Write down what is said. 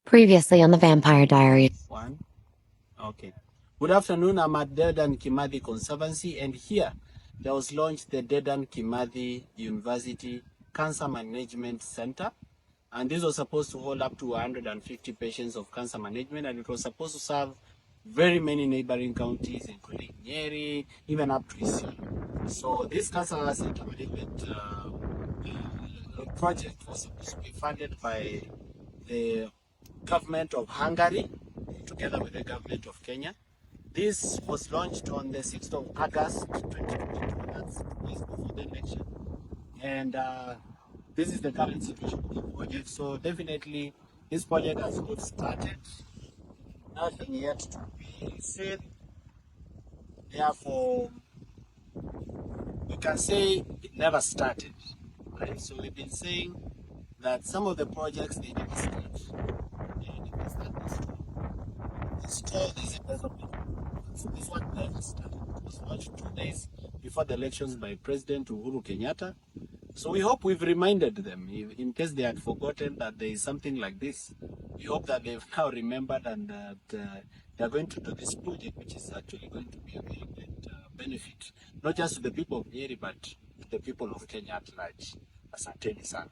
Previously on the Vampire Diaries. One. Okay. Good afternoon. I'm at Dedan Kimathi Conservancy, and here there was launched the Dedan Kimathi University Cancer Management Center. And this was supposed to hold up to 150 patients of cancer management, and it was supposed to serve very many neighboring counties, including Nyeri, even up to Isiolo. So this cancer center management project was supposed to be funded by the government of Hungary together with the government of Kenya. This was launched on the 6th of August 2022, that's 2 days before the election. And this is the current situation of the project. So definitely this project has got started. Nothing yet to be said. Therefore, we can say it never started. Right? So we've been saying that some of the projects they never start. And if they start this install this development. So this one never started. It was launched 2 days before the elections by President Uhuru Kenyatta. So we hope we've reminded them, in case they had forgotten that there is something like this. We hope that they've now remembered and that they're going to do this project, which is actually going to be a very great benefit, not just to the people of Nyeri, but to the people of Kenya at large. Asanteni sana.